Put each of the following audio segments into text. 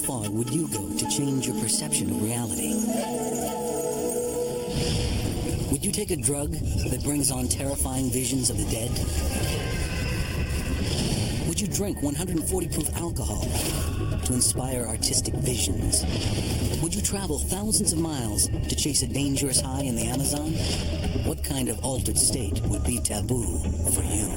far would you go to change your perception of reality? Would you take a drug that brings on terrifying visions of the dead? Would you drink 140 proof alcohol to inspire artistic visions? Would you travel thousands of miles to chase a dangerous high in the Amazon? What kind of altered state would be taboo for you?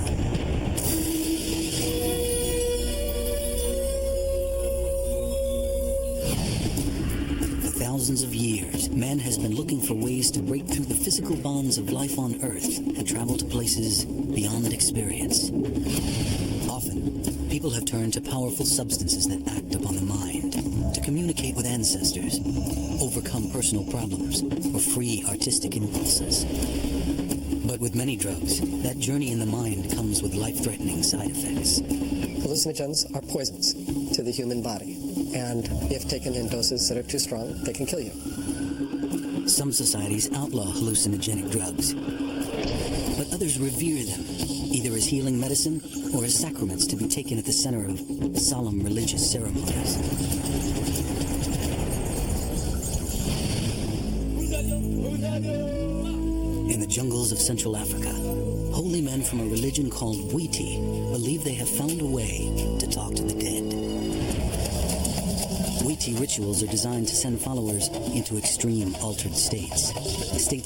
Thousands of years, man has been looking for ways to break through the physical bonds of life on Earth and travel to places beyond experience. Often, people have turned to powerful substances that act upon the mind to communicate with ancestors, overcome personal problems, or free artistic impulses. But with many drugs, that journey in the mind comes with life-threatening side effects. Hallucinogens are poisons to the human body, and if taken in doses that are too strong, they can kill you. Some societies outlaw hallucinogenic drugs, but others revere them, either as healing medicine or as sacraments to be taken at the center of solemn religious ceremonies. In the jungles of Central Africa, holy men from a religion called Bwiti believe they have found a way to talk to the dead. Bwiti rituals are designed to send followers into extreme altered states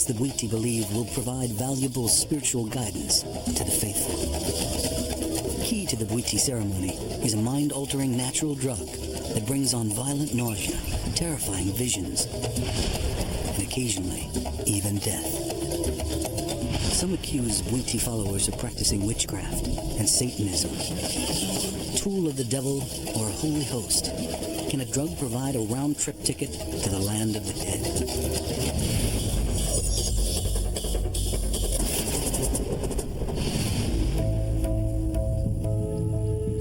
that Bwiti believe will provide valuable spiritual guidance to the faithful. Key to the Bwiti ceremony is a mind-altering natural drug that brings on violent nausea, terrifying visions, and occasionally even death. Some accuse Bwiti followers of practicing witchcraft and Satanism. Tool of the devil or a holy host, can a drug provide a round-trip ticket to the land of the dead?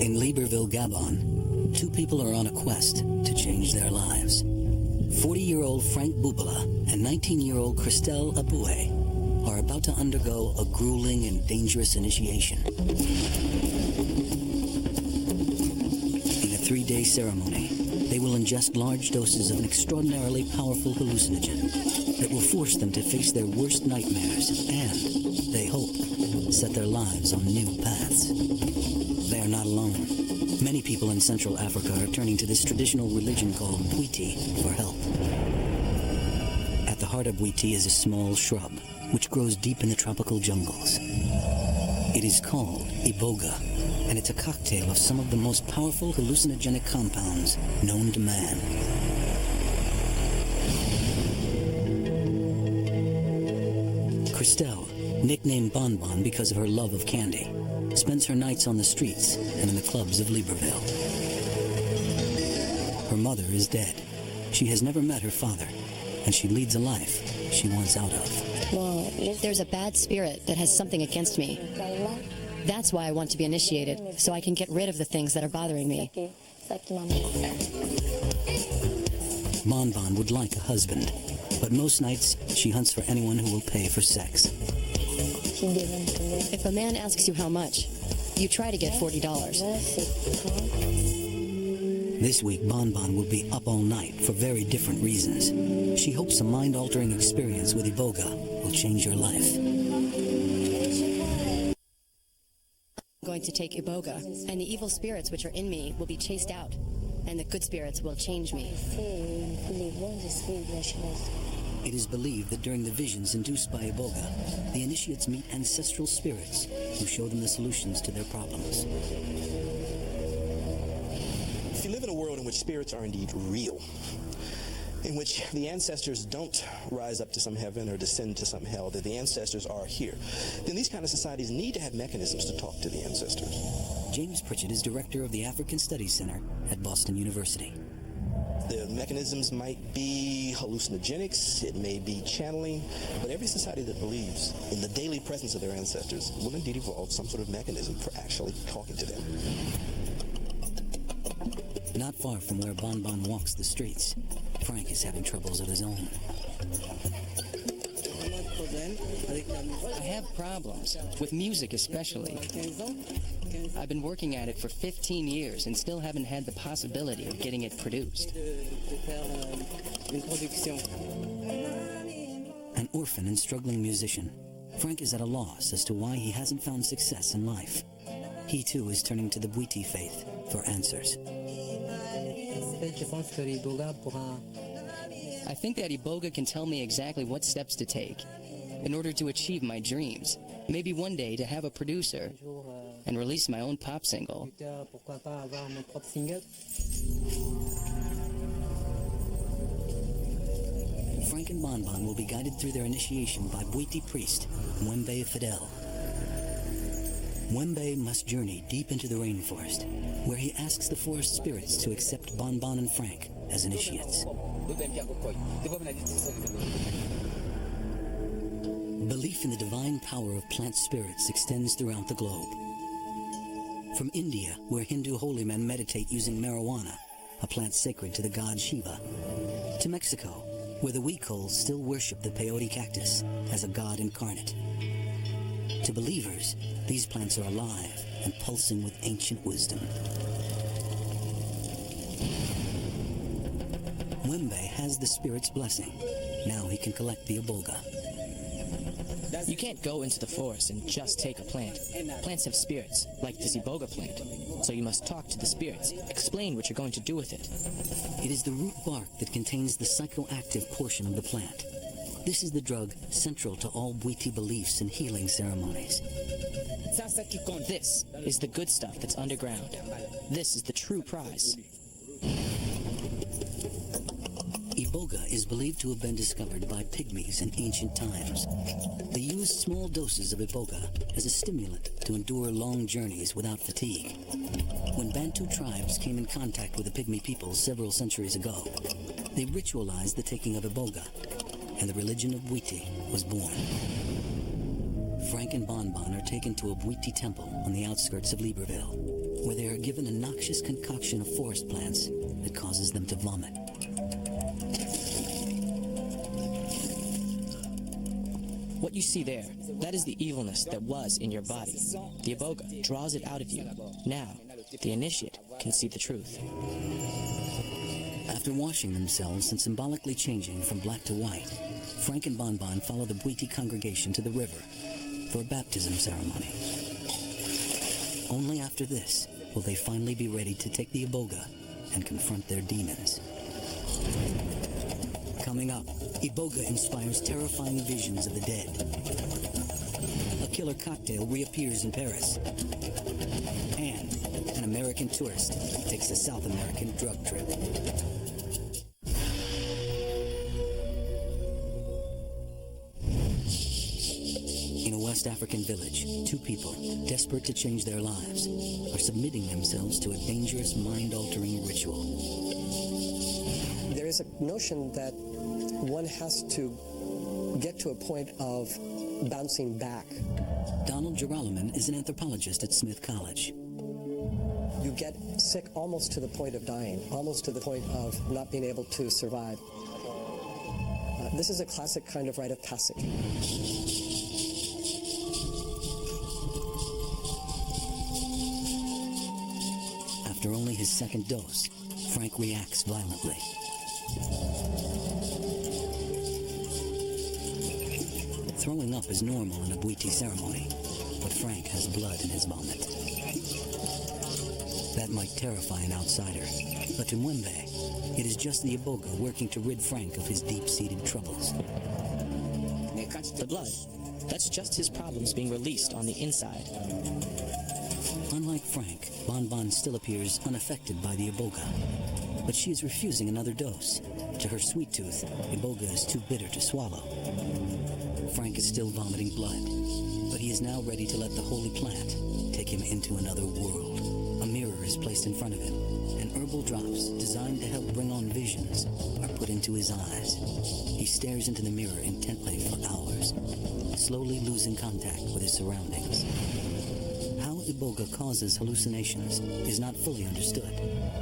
In Libreville, Gabon, two people are on a quest to change their lives. 40-year-old Frank Bubala and 19-year-old Christelle Aboué are about to undergo a grueling and dangerous initiation. In a 3-day ceremony, they will ingest large doses of an extraordinarily powerful hallucinogen that will force them to face their worst nightmares and, they hope, set their lives on new paths. They are not alone. Many people in Central Africa are turning to this traditional religion called Bwiti for help. At the heart of Bwiti is a small shrub, which grows deep in the tropical jungles. It is called iboga, and it's a cocktail of some of the most powerful hallucinogenic compounds known to man. Christelle, nicknamed Bonbon because of her love of candy, spends her nights on the streets and in the clubs of Libreville. Her mother is dead. She has never met her father, and she leads a life she wants out of. There's a bad spirit that has something against me. That's why I want to be initiated, so I can get rid of the things that are bothering me. Bonbon would like a husband, but most nights she hunts for anyone who will pay for sex. If a man asks you how much, you try to get $40. This week, Bonbon will be up all night for very different reasons. She hopes a mind-altering experience with iboga will change her life. I'm going to take iboga, and the evil spirits which are in me will be chased out, and the good spirits will change me. It is believed that during the visions induced by iboga, the initiates meet ancestral spirits who show them the solutions to their problems. If you live in a world in which spirits are indeed real, in which the ancestors don't rise up to some heaven or descend to some hell, that the ancestors are here, then these kind of societies need to have mechanisms to talk to the ancestors. James Pritchett is director of the African Studies Center at Boston University. The mechanisms might be hallucinogenics, it may be channeling, but every society that believes in the daily presence of their ancestors will indeed evolve some sort of mechanism for actually talking to them. Not far from where Bonbon walks the streets, Frank is having troubles of his own. I have problems, with music especially. I've been working at it for 15 years and still haven't had the possibility of getting it produced. An orphan and struggling musician, Frank is at a loss as to why he hasn't found success in life. He too is turning to the Bwiti faith for answers. I think that Iboga can tell me exactly what steps to take in order to achieve my dreams. Maybe one day to have a producer and release my own pop single. Frank and Bonbon will be guided through their initiation by Bwiti priest Mwembe Fidel. Mwembe must journey deep into the rainforest, where he asks the forest spirits to accept Bonbon and Frank as initiates. Belief in the divine power of plant spirits extends throughout the globe. From India, where Hindu holy men meditate using marijuana, a plant sacred to the god Shiva, to Mexico, where the Huichols still worship the peyote cactus as a god incarnate. To believers, these plants are alive and pulsing with ancient wisdom. Mwembe has the spirit's blessing. Now he can collect the iboga. You can't go into the forest and just take a plant. Plants have spirits, like this Iboga plant. So you must talk to the spirits, explain what you're going to do with it. It is the root bark that contains the psychoactive portion of the plant. This is the drug central to all Bwiti beliefs and healing ceremonies. This is the good stuff that's underground. This is the true prize. Iboga is believed to have been discovered by pygmies in ancient times. They used small doses of iboga as a stimulant to endure long journeys without fatigue. When Bantu tribes came in contact with the pygmy people several centuries ago, they ritualized the taking of iboga, and the religion of Bwiti was born. Frank and Bonbon are taken to a Bwiti temple on the outskirts of Libreville, where they are given a noxious concoction of forest plants that causes them to vomit. What you see there, that is the evilness that was in your body. The Iboga draws it out of you. Now, the initiate can see the truth. After washing themselves and symbolically changing from black to white, Frank and Bonbon follow the Bwiti congregation to the river for a baptism ceremony. Only after this will they finally be ready to take the iboga and confront their demons. Coming up, iboga inspires terrifying visions of the dead. A killer cocktail reappears in Paris. And an American tourist takes a South American drug trip. In a West African village, two people, desperate to change their lives, are submitting themselves to a dangerous mind-altering ritual. There is a notion that one has to get to a point of bouncing back. Donald Geralaman is an anthropologist at Smith College. You get sick almost to the point of dying, almost to the point of not being able to survive. This is a classic kind of rite of passage. After only his second dose, Frank reacts violently. Throwing up is normal in a Bwiti ceremony, but Frank has blood in his vomit. That might terrify an outsider, but to Mwembe, it is just the iboga working to rid Frank of his deep-seated troubles. The blood, that's just his problems being released on the inside. Unlike Frank, Bonbon still appears unaffected by the iboga, but she is refusing another dose. To her sweet tooth, iboga is too bitter to swallow. Frank is still vomiting blood, but he is now ready to let the holy plant take him into another world. A mirror is placed in front of him, and herbal drops designed to help bring on visions are put into his eyes. He stares into the mirror intently for hours, slowly losing contact with his surroundings. How iboga causes hallucinations is not fully understood.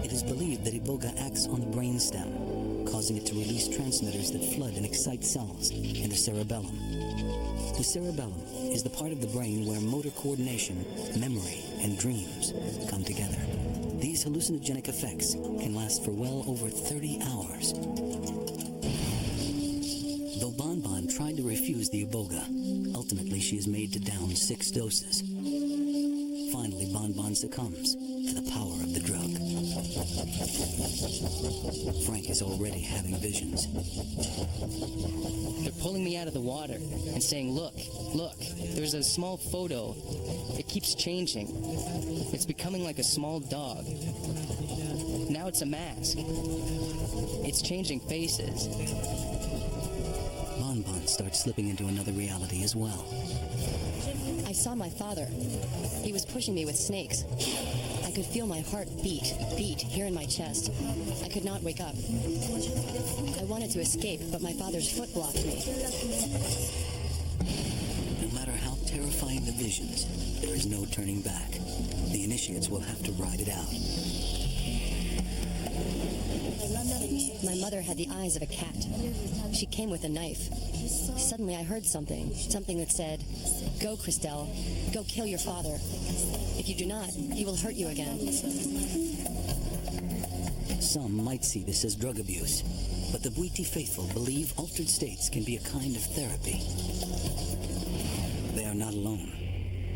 It is believed that iboga acts on the brainstem, causing it to release transmitters that flood and excite cells in the cerebellum. The cerebellum is the part of the brain where motor coordination, memory, and dreams come together. These hallucinogenic effects can last for well over 30 hours. Though Bon Bon tried to refuse the iboga, ultimately she is made to down 6 doses. Finally, Bon Bon succumbs to the power of the drug. Frank is already having visions. They're pulling me out of the water and saying, look, there's a small photo. It keeps changing. It's becoming like a small dog. Now it's a mask. It's changing faces. Bon Bon starts slipping into another reality as well. I saw my father. He was pushing me with snakes. I could feel my heart beat here in my chest. I could not wake up. I wanted to escape, but my father's foot blocked me. No matter how terrifying the visions, there is no turning back. The initiates will have to ride it out. My mother had the eyes of a cat. She came with a knife. Suddenly I heard something that said, "Go, Christelle. Go kill your father. If you do not, he will hurt you again." Some might see this as drug abuse, but the Bwiti faithful believe altered states can be a kind of therapy. They are not alone.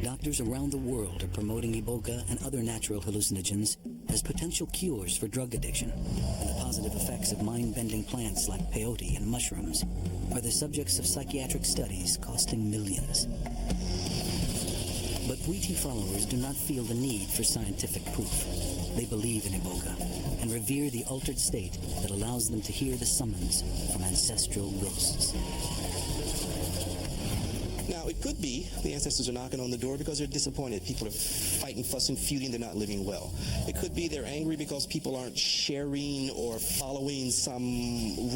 Doctors around the world are promoting iboga and other natural hallucinogens as potential cures for drug addiction, and the positive effects of mind-bending plants like peyote and mushrooms are the subjects of psychiatric studies costing millions. But Bwiti followers do not feel the need for scientific proof. They believe in iboga and revere the altered state that allows them to hear the summons from ancestral ghosts. Now, it could be the ancestors are knocking on the door because they're disappointed. People are fighting, fussing, feuding. They're not living well. It could be they're angry because people aren't sharing or following some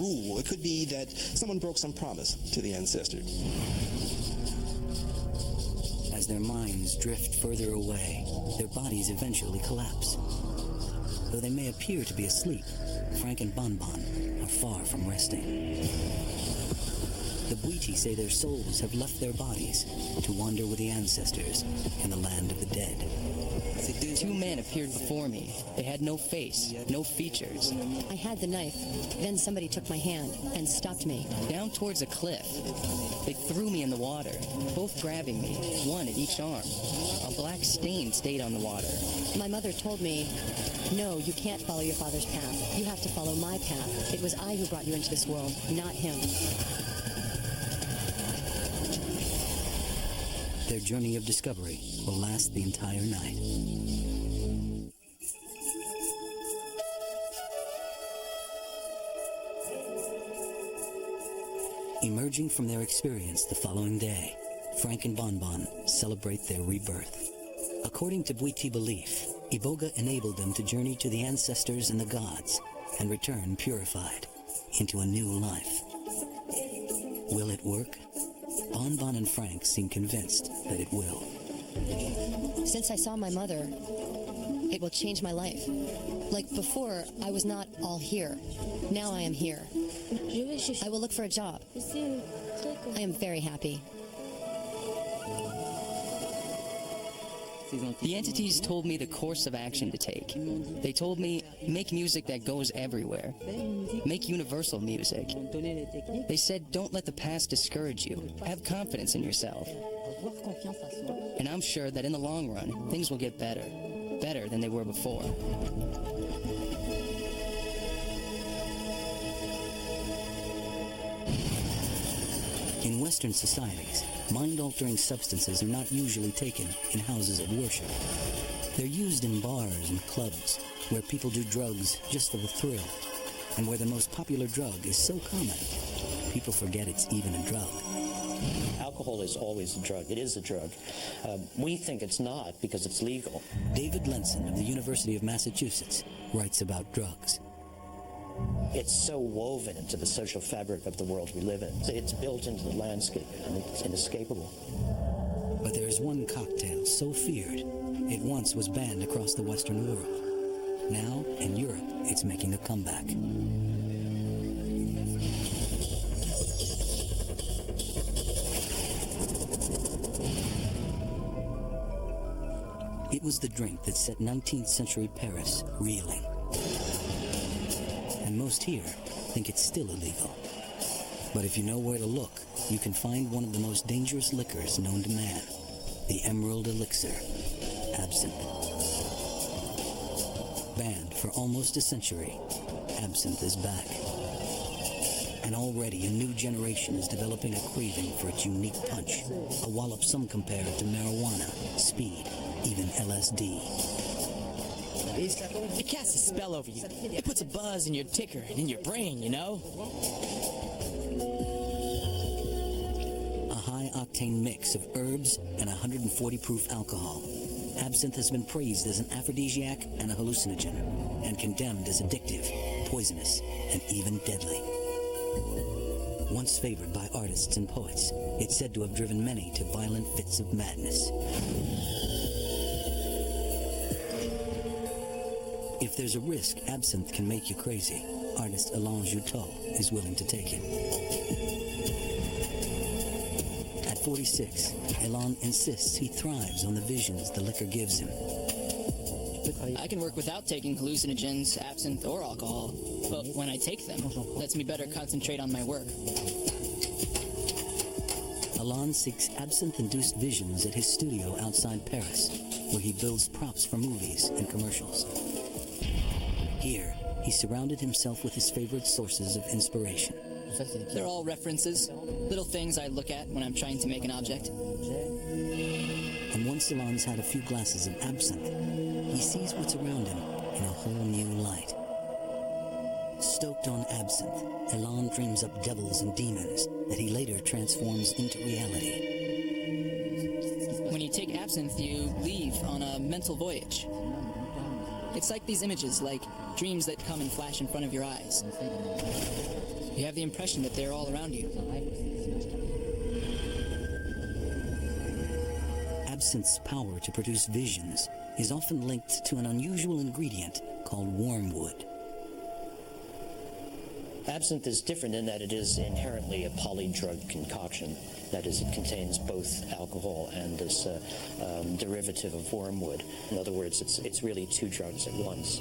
rule. It could be that someone broke some promise to the ancestors. As their minds drift further away, their bodies eventually collapse. Though they may appear to be asleep, Frank and Bon Bon are far from resting. The Bwiti say their souls have left their bodies to wander with the ancestors in the land of the dead. 2 men appeared before me. They had no face, no features. I had the knife. Then somebody took my hand and stopped me. Down towards a cliff. They threw me in the water, both grabbing me, one at each arm. A black stain stayed on the water. My mother told me, "No, you can't follow your father's path. You have to follow my path. It was I who brought you into this world, not him." Their journey of discovery will last the entire night. Emerging from their experience the following day, Frank and Bon Bon celebrate their rebirth. According to Bwiti belief, iboga enabled them to journey to the ancestors and the gods and return purified into a new life. Will it work? Bon Bon and Frank seem convinced that it will. Since I saw my mother, it will change my life. Like before, I was not all here. Now I am here. I will look for a job. I am very happy. The entities told me the course of action to take. They told me, make music that goes everywhere. Make universal music. They said, don't let the past discourage you. Have confidence in yourself. And I'm sure that in the long run, things will get better. Better than they were before. In Western societies, mind-altering substances are not usually taken in houses of worship. They're used in bars and clubs, where people do drugs just for the thrill, and where the most popular drug is so common, people forget it's even a drug. Alcohol is always a drug. It is a drug. We think it's not because it's legal. David Lenson of the University of Massachusetts writes about drugs. It's so woven into the social fabric of the world we live in. It's built into the landscape, and it's inescapable. But there is one cocktail so feared, it once was banned across the Western world. Now, in Europe, it's making a comeback. It was the drink that set 19th century Paris reeling. And most here think it's still illegal. But if you know where to look, you can find one of the most dangerous liquors known to man, the Emerald Elixir, absinthe. Banned for almost a century, absinthe is back. And already a new generation is developing a craving for its unique punch, a wallop some compare to marijuana, speed, even LSD. It casts a spell over you. It puts a buzz in your ticker and in your brain, you know? A high-octane mix of herbs and 140 proof alcohol. Absinthe has been praised as an aphrodisiac and a hallucinogen, and condemned as addictive, poisonous, and even deadly. Once favored by artists and poets, it's said to have driven many to violent fits of madness. If there's a risk absinthe can make you crazy, artist Alain Juteau is willing to take it. At 46, Alain insists he thrives on the visions the liquor gives him. I can work without taking hallucinogens, absinthe, or alcohol. But when I take them, it lets me better concentrate on my work. Alain seeks absinthe-induced visions at his studio outside Paris, where he builds props for movies and commercials. Here, he surrounded himself with his favorite sources of inspiration. They're all references, little things I look at when I'm trying to make an object. And once Alain's had a few glasses of absinthe, he sees what's around him in a whole new light. Stoked on absinthe, Alain dreams up devils and demons that he later transforms into reality. When you take absinthe, you leave on a mental voyage. It's like these images, like dreams that come and flash in front of your eyes. You have the impression that they're all around you. Absinthe's power to produce visions is often linked to an unusual ingredient called wormwood. Absinthe is different in that it is inherently a polydrug concoction. That is, it contains both alcohol and this derivative of wormwood. In other words, it's really two drugs at once.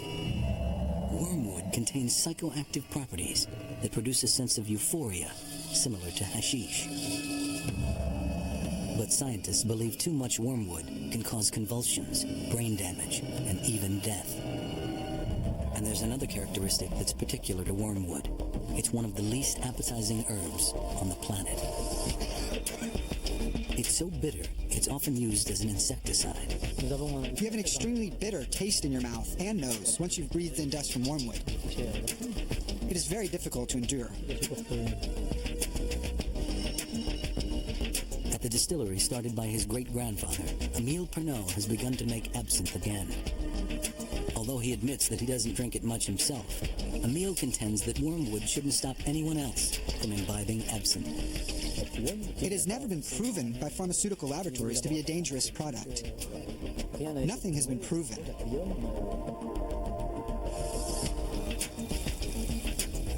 Wormwood contains psychoactive properties that produce a sense of euphoria, similar to hashish. But scientists believe too much wormwood can cause convulsions, brain damage, and even death. And there's another characteristic that's particular to wormwood. It's one of the least appetizing herbs on the planet. It's so bitter, it's often used as an insecticide. You have an extremely bitter taste in your mouth and nose once you've breathed in dust from wormwood. It is very difficult to endure. At the distillery started by his great-grandfather, Émile Pernod has begun to make absinthe again. Although he admits that he doesn't drink it much himself, Émile contends that wormwood shouldn't stop anyone else from imbibing absinthe. It has never been proven by pharmaceutical laboratories to be a dangerous product. Nothing has been proven.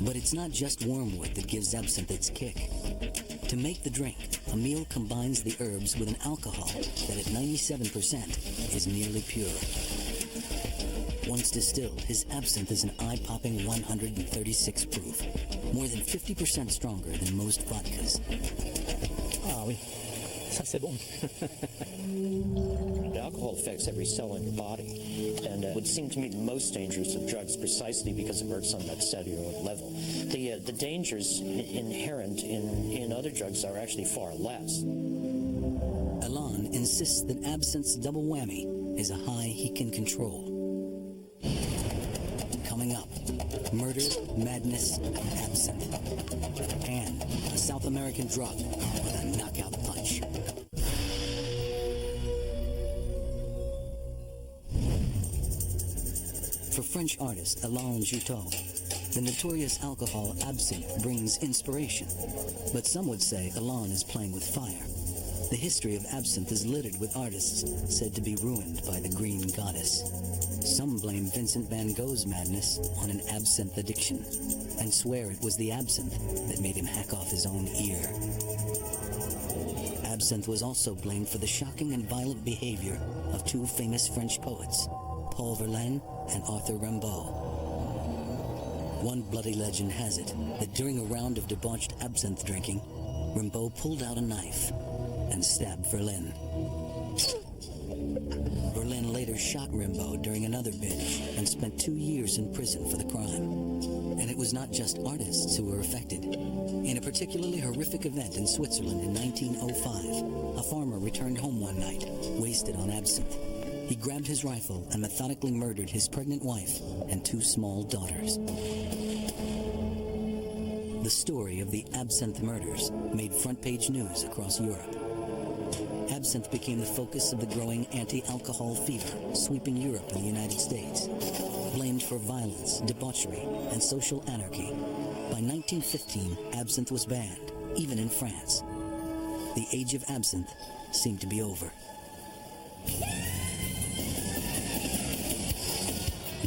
But it's not just wormwood that gives absinthe its kick. To make the drink, Émile combines the herbs with an alcohol that at 97% is nearly pure. Once distilled, his absinthe is an eye-popping 136 proof, more than 50% stronger than most vodkas. Ah oui, ça c'est bon. Alcohol affects every cell in your body, and it would seem to me the most dangerous of drugs precisely because it works on that cellular level. The dangers inherent in other drugs are actually far less. Alain insists that absinthe's double whammy is a high he can control. Coming up, murder, madness, absinthe. And a South American drug with a knockout punch. For French artist Alain Juteau, the notorious alcohol absinthe brings inspiration. But some would say Alain is playing with fire. The history of absinthe is littered with artists said to be ruined by the green goddess. Some blame Vincent van Gogh's madness on an absinthe addiction and swear it was the absinthe that made him hack off his own ear. Absinthe was also blamed for the shocking and violent behavior of two famous French poets, Paul Verlaine and Arthur Rimbaud. One bloody legend has it that during a round of debauched absinthe drinking, Rimbaud pulled out a knife and stabbed Verlaine. Verlaine later shot Rimbaud during another binge and spent 2 years in prison for the crime. And it was not just artists who were affected. In a particularly horrific event in Switzerland in 1905, a farmer returned home one night, wasted on absinthe. He grabbed his rifle and methodically murdered his pregnant wife and 2 small daughters. The story of the absinthe murders made front-page news across Europe. Absinthe became the focus of the growing anti-alcohol fever sweeping Europe and the United States. Blamed for violence, debauchery, and social anarchy, by 1915, absinthe was banned, even in France. The age of absinthe seemed to be over.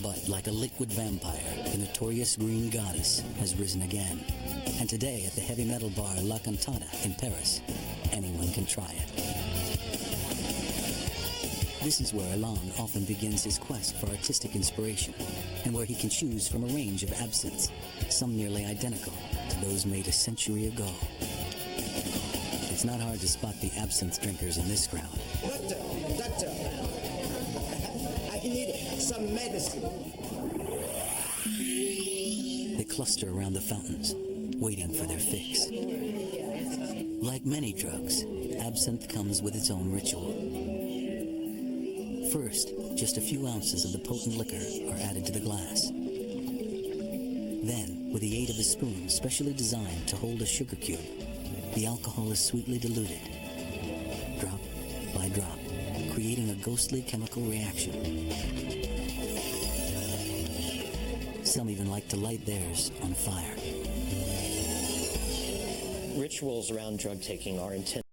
But like a liquid vampire, the notorious Green Goddess has risen again. And today at the heavy metal bar La Cantata in Paris, anyone can try it. This is where Alain often begins his quest for artistic inspiration, and where he can choose from a range of absinthes, some nearly identical to those made a century ago. It's not hard to spot the absinthe drinkers in this crowd. Doctor, I need some medicine. They cluster around the fountains, waiting for their fix. Like many drugs, absinthe comes with its own ritual. First, just a few ounces of the potent liquor are added to the glass. Then, with the aid of a spoon specially designed to hold a sugar cube, the alcohol is sweetly diluted, drop by drop, creating a ghostly chemical reaction. Some even like to light theirs on fire. Rituals around drug taking are intended